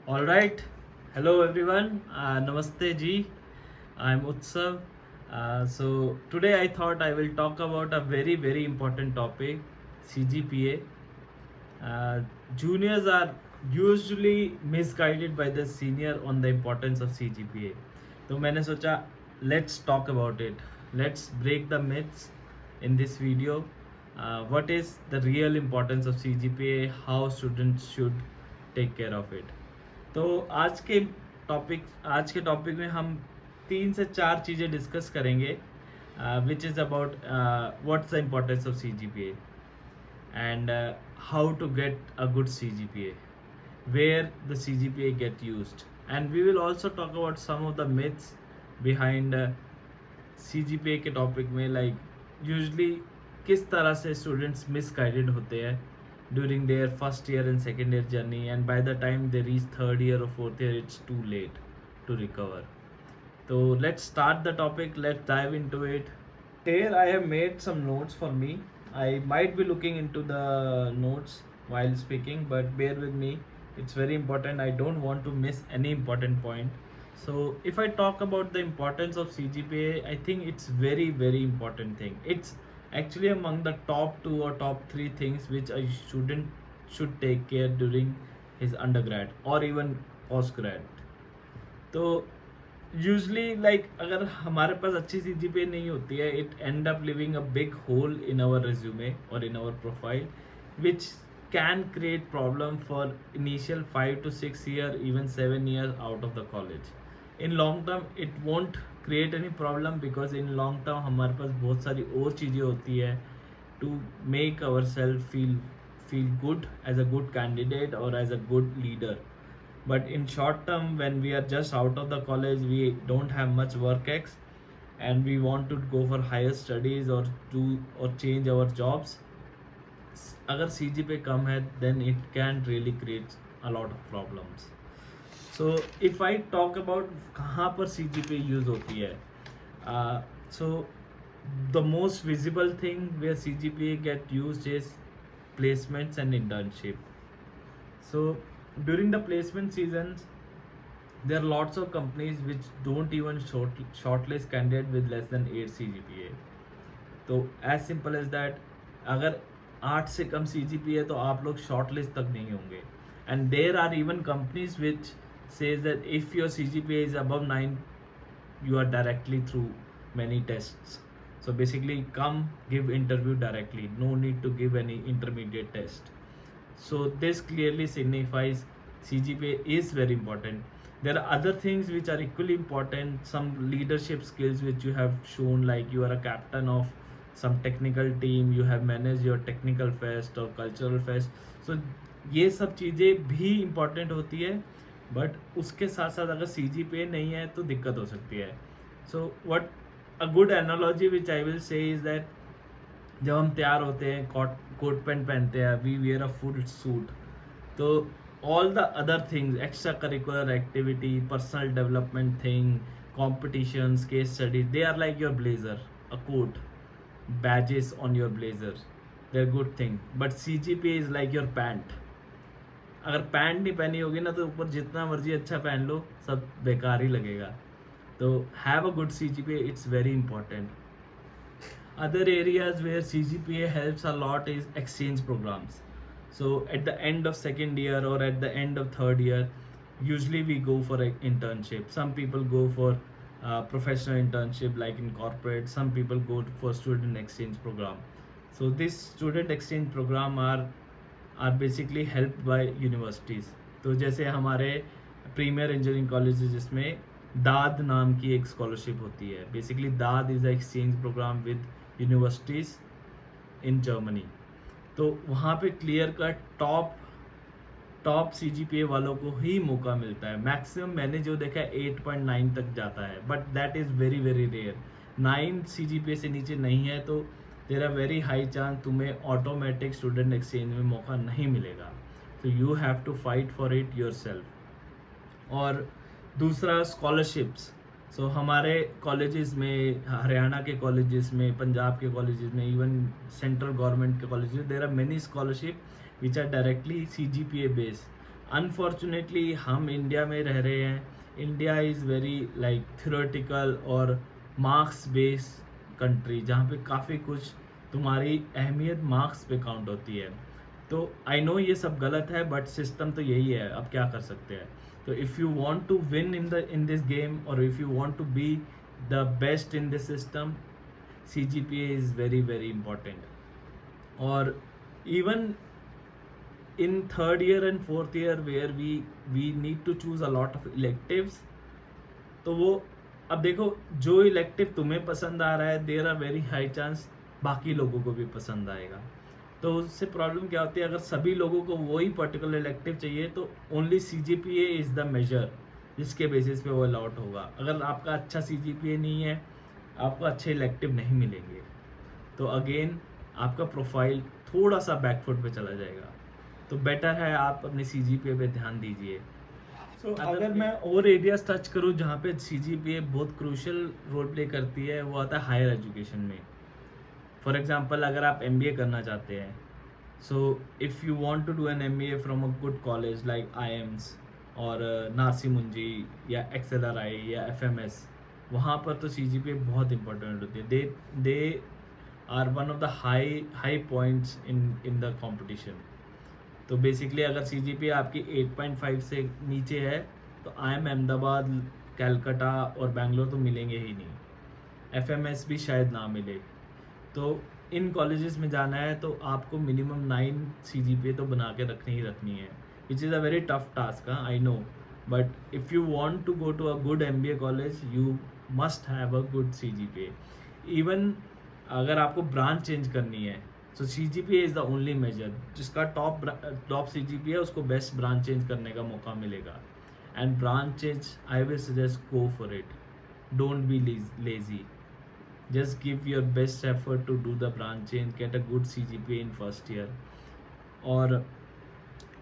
All right. Hello, everyone. Namaste, Ji. I'm Utsav. So, today I thought I will talk about a very, very important topic, CGPA. Juniors are usually misguided by the senior on the importance of CGPA. तो मैंने सोचा let's talk about it. Let's break the myths in this video. What is the real importance of CGPA? How students should take care of it. तो आज के topic में हम 3 से 4 चीज़ें डिस्कस करेंगे which is about what's the importance of CGPA and how to get a good CGPA, where the CGPA get used, and we will also talk about some of the myths behind CGPA के topic में like usually किस तरह से students misguided होते हैं during their first year and second year journey, and by the time they reach third year or fourth year it's too late to recover. So let's start the topic, let's dive into it. Here I have made some notes for me. I might be looking into the notes while speaking, but bear with me. It's very important. I don't want to miss any important point. So if I talk about the importance of CGPA, I think it's very, very important thing. It's actually among the top 2 or top 3 things which a student should take care during his undergrad or even postgrad. तो usually like अगर हमारे पास अच्छी CGPA नहीं होती है, it end up leaving a big hole in our resume और in our profile which can create problem for initial 5 to 6 year, even 7 years out of the college. In long term it won't create any problem because in long term हमारे पास बहुत सारी और चीज़ें होती है to make ourselves feel good as a good candidate or as a good leader. But in short term, when we are just out of the college, we don't have much work ex and we want to go for higher studies or do or change our jobs. अगर CG पे कम है then it can really create a lot of problems. So if I talk about कहाँ पर CG पे use होती है, so the most visible thing where CGPA get used is placements and internship. So during the placement seasons, there are lots of companies which don't even shortlist candidate with less than 8 CGPA. तो as simple as that, अगर 8 से कम CGPA है तो आप लोग shortlist तक नहीं होंगे. And there are even companies which says that if your CGPA is above 9, you are directly through many tests. So basically come give interview directly, no need to give any intermediate test. So this clearly signifies CGPA is very important. There are other things which are equally important, some leadership skills which you have shown, like you are a captain of some technical team, you have managed your technical fest or cultural fest. So ये सब चीज़ें भी important होती है, but उसके साथ साथ अगर CGPA नहीं है तो दिक्कत हो सकती है. So what a good analogy which I will say is that जब हम तैयार होते हैं, कोट पैंट पहनते हैं, we wear a full suit, तो all the other things, extra curricular activity, personal development thing, competitions, case studies, they are like your blazer, a coat, badges on your blazer, they are good thing. But CGPA is like your pant. अगर pant नहीं पहनी होगी ना तो ऊपर जितना मर्जी अच्छा पहन लो सब बेकार ही लगेगा. तो have a good CGPA, it's very important. Other areas where CGPA helps a lot is exchange programs. So at the end of second year or at the end of third year, usually we go for an internship. Some people go for professional internship like in corporate. Some people go for student exchange program. So this student exchange program are basically helped by universities. तो जैसे हमारे premiere engineering college जिसमें दाद नाम की एक scholarship होती है. Basically DAAD is a exchange programme with universities in Germany. तो वहाँ पे क्लियर कट टॉप CGPA वालों को ही मौका मिलता है. मैक्सिमम मैंने जो देखा है 8.9 तक जाता है, but that is very very rare. 9 CGPA से नीचे नहीं है तो there are very high chance तुम्हें ऑटोमेटिक स्टूडेंट एक्सचेंज में मौका नहीं मिलेगा. तो you have to fight for it yourself. और दूसरा स्कॉलरशिप्स. सो हमारे कॉलेजेस में, हरियाणा के कॉलेजेस में, पंजाब के कॉलेजेस में, इवन सेंट्रल गवर्नमेंट के कॉलेजेस में, there are many scholarship which are directly CGPA based. Unfortunately हम इंडिया में रह रहे हैं. India is very like theoretical और मार्क्स बेस कंट्री, जहाँ पे काफ़ी कुछ तुम्हारी अहमियत मार्क्स पे काउंट होती है. तो आई नो ये सब गलत है, बट सिस्टम तो यही है, अब क्या कर सकते हैं. तो if you want to win in this game, और if you want to be the best in this system, CGPA is very very important. और even in third year and fourth year where we need to choose a lot of electives, तो वो अब देखो, जो elective तुम्हें पसंद आ रहा है there are very high chance बाकी लोगों को भी पसंद आएगा. तो उससे प्रॉब्लम क्या होती है, अगर सभी लोगों को वही पर्टिकुलर इलेक्टिव चाहिए तो only CGPA is the major जिसके बेसिस पे वो अलाउट होगा. अगर आपका अच्छा CGPA नहीं है, आपको अच्छे इलेक्टिव नहीं मिलेंगे. तो अगेन आपका प्रोफाइल थोड़ा सा बैकफुट पे चला जाएगा. तो बेटर है आप अपने CGPA पे ध्यान दीजिए. अगर मैं और एरियाज टच करूँ जहाँ पे CGPA बहुत क्रूशियल रोल प्ले करती है, वो आता है हायर एजुकेशन में. फॉर एग्जांपल, अगर आप MBA करना चाहते हैं, so if you want to do an MBA from a good college like IIMS और नारसी मुंजी या XLRI या FMS, वहाँ पर तो CGPA बहुत इंपॉर्टेंट होती है. They are one of the high points in the competition. तो बेसिकली अगर CGPA आपकी 8.5 से नीचे है तो IIM अहमदाबाद, कलकत्ता और बैंगलोर तो मिलेंगे ही नहीं. FMS भी शायद ना मिले. तो इन कॉलेजेस में जाना है तो आपको मिनिमम 9 CGPA तो बना के रखनी ही रखनी है, which is a very tough task. I know, but if you want to go to a good MBA college you must have a good CGPA. Even अगर आपको ब्रांच चेंज करनी है, so CGPA is the only major. जिसका top CGPA है उसको best branch change करने का मौका मिलेगा. And branch change I will suggest go for it. Don't be lazy. Just give your best effort to do the branch change, get a good CGPA in first year. और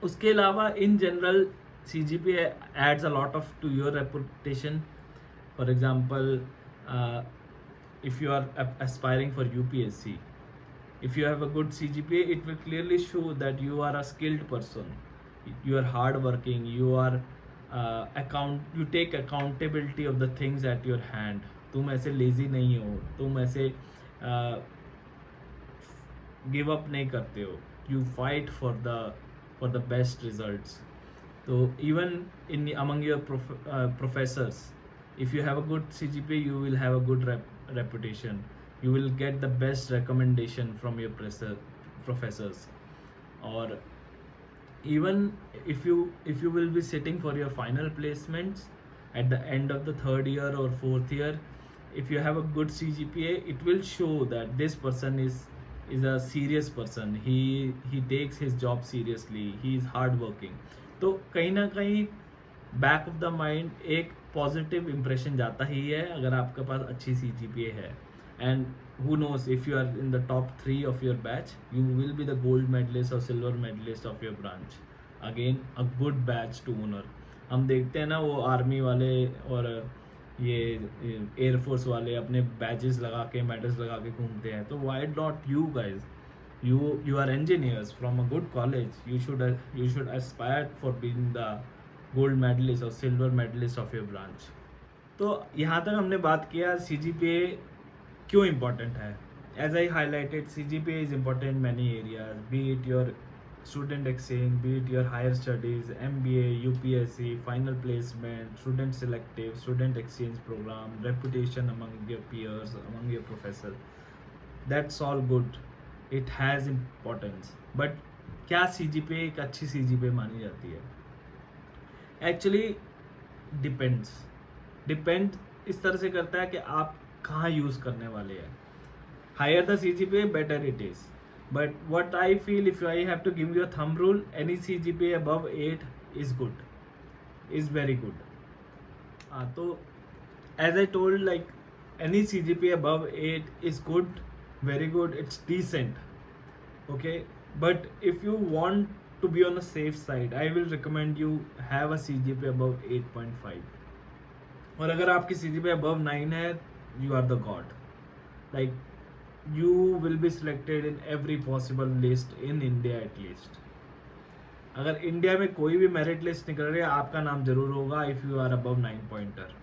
उसके अलावा in general CGPA adds a lot of to your reputation. For example, if you are aspiring for UPSC, if you have a good CGPA, it will clearly show that you are a skilled person, you are hardworking, you take accountability of the things at your hand. तुम ऐसे lazy नहीं हो, तुम ऐसे give up नहीं करते हो, you fight for the best results. तो even in among your professors, if you have a good CGPA you will have a good reputation, you will get the best recommendation from your professors. Or even if you will be sitting for your final placements at the end of the third year or fourth year, if you have a good CGPA it will show that this person is a serious person, he takes his job seriously, he is hard working. तो कहीं ना कहीं back of the mind एक positive impression जाता ही है अगर आपके पास अच्छी CGPA है. And who knows, if you are in the top 3 of your batch you will be the gold medalist or silver medalist of your branch. Again a good batch to honor. हम देखते हैं ना वो army वाले और ये air force वाले अपने बैजेस लगा के मेडल्स लगा के घूमते हैं. तो why not you guys, you are engineers from a good college, you should aspire for being the gold medalist or silver medalist of your branch. तो यहाँ तक हमने बात किया CGPA क्यों इम्पोर्टेंट है. As I highlighted, CGPA is important in many areas, be it your student exchange, be it your higher studies, MBA, UPSC, final placement, student selective, student exchange programme, reputation among your peers, among your professor. That's all good, it has importance. But क्या CGPA एक अच्छी CGPA मानी जाती है? Actually depend इस तरह से करता है कि आप कहाँ यूज़ करने वाले हैं. Higher the CGPA better it is. But what I feel, if I have to give you a thumb rule, any CGPA above 8 is good, is very good. तो as I told, like any CGPA above 8 is good, very good, it's decent, okay. But if you want to be on a safe side, I will recommend you have a CGPA above 8.5. और अगर आपकी CGPA above 9 है, you are the god. Like you will be selected in every possible list in India at least. अगर India में कोई भी merit list निकल रही है आपका नाम जरूर होगा if you are above 9 pointer.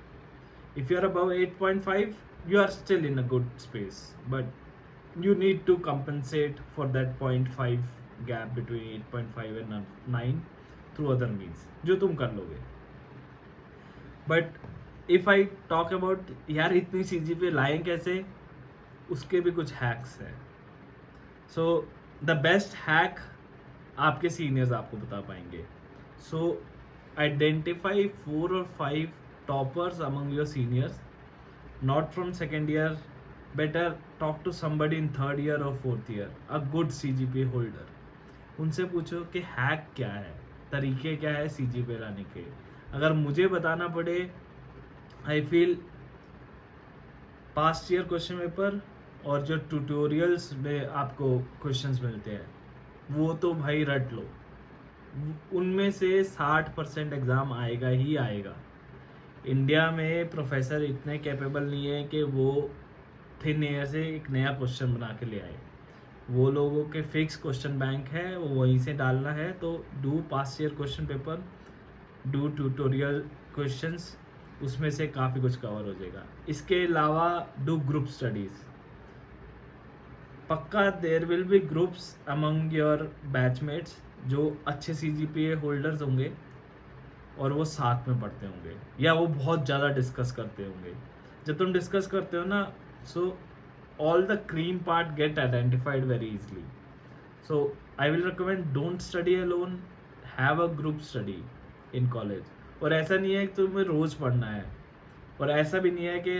If you are above 8.5, you are still in a good space, but you need to compensate for that 0.5 gap between 8.5 and 9 through other means, जो तुम कर लोगे. But if I talk about यार इतनी CG पे लाएं कैसे, उसके भी कुछ हैक्स हैं. So the best hack आपके सीनियर्स आपको बता पाएंगे. So identify 4 or 5 toppers among your seniors, not from second year. Better talk to somebody in third year or fourth year, a good CGPA holder. उनसे पूछो कि hack क्या है, तरीके क्या है CGPA लाने के. अगर मुझे बताना पड़े, I feel past year question paper और जो ट्यूटोरियल्स में आपको क्वेश्चंस मिलते हैं वो तो भाई रट लो. उनमें से 60% एग्ज़ाम आएगा ही आएगा. इंडिया में प्रोफेसर इतने कैपेबल नहीं है कि वो थिन एयर से एक नया क्वेश्चन बना के ले आए. वो लोगों के फिक्स क्वेश्चन बैंक है, वो वहीं से डालना है. तो do past year question paper, do tutorial questions, उसमें से काफ़ी कुछ कवर हो जाएगा. इसके अलावा डू ग्रुप स्टडीज़. पक्का there will be groups among your batchmates जो अच्छे CGPA होल्डर्स होंगे और वो साथ में पढ़ते होंगे या वो बहुत ज़्यादा डिस्कस करते होंगे. जब तुम डिस्कस करते हो ना, so all the cream part get identified very easily. So I will recommend don't study alone, have a group study in college. और ऐसा नहीं है कि तुम्हें रोज़ पढ़ना है, और ऐसा भी नहीं है कि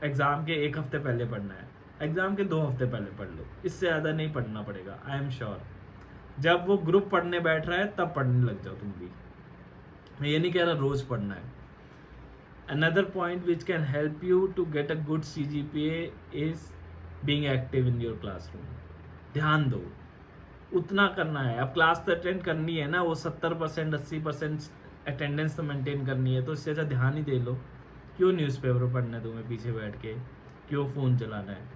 एग्ज़ाम के एक हफ्ते पहले पढ़ना है. एग्ज़ाम के 2 हफ्ते पहले पढ़ लो, इससे ज़्यादा नहीं पढ़ना पड़ेगा. आई एम श्योर जब वो ग्रुप पढ़ने बैठ रहा है तब पढ़ने लग जाओ तुम भी. मैं ये नहीं कह रहा रोज़ पढ़ना है. Another point which can help you to get a good CGPA is being active in your classroom. ध्यान दो, उतना करना है. अब क्लास तो अटेंड करनी है ना, वो 70% 80% अटेंडेंस तो मेंटेन करनी है. तो इससे अच्छा ध्यान ही दे लो. क्यों न्यूज़पेपर पढ़ना है तुम्हें पीछे बैठ के, क्यों फ़ोन चलाना है.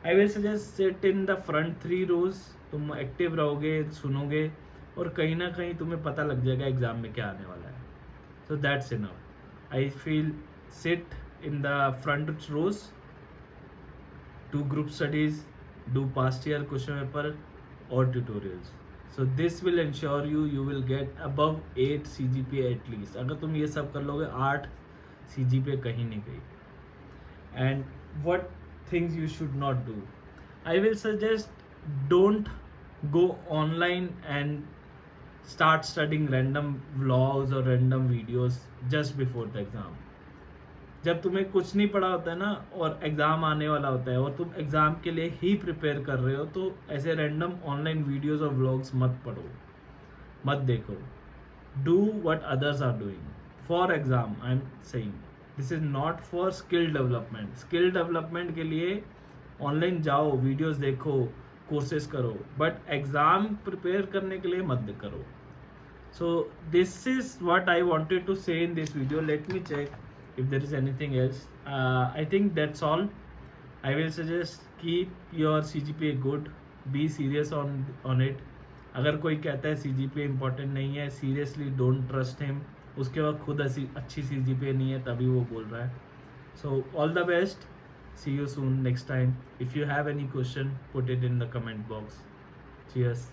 I will suggest sit in the front 3 rows. तुम एक्टिव रहोगे, सुनोगे, और कहीं ना कहीं तुम्हें पता लग जाएगा एग्ज़ाम में क्या आने वाला है. So that's enough. I feel sit in the front rows, do group studies, do past year question paper or tutorials. So this will ensure you will get above 8 CGPA at least. अगर तुम ये सब कर लोगे 8 CGPA कहीं नहीं गई. And what things you should not do? I will suggest don't go online and start studying random vlogs or random videos just before the exam. जब तुम्हें कुछ नहीं पढ़ा होता है ना और एग्ज़ाम आने वाला होता है और तुम एग्ज़ाम के लिए ही प्रिपेयर कर रहे हो, तो ऐसे रैंडम ऑनलाइन वीडियोस और व्लॉग्स मत पढ़ो, मत देखो. Do what others are doing for exam. I am saying this is not for skill development. Skill development के लिए ऑनलाइन जाओ, वीडियोस देखो, कोर्सेज करो, बट एग्ज़ाम प्रिपेयर करने के लिए मत करो. So this is what I wanted to say in this video. Let me check if there is anything else. I think that's all. I will suggest keep your CGPA good. Be serious on it. अगर कोई कहता है CGPA important नहीं है, seriously don't trust him. उसके बाद खुद अच्छी CGPA नहीं है तभी वो बोल रहा है. So all the best. See you soon next time. If you have any question, put it in the comment box. Cheers.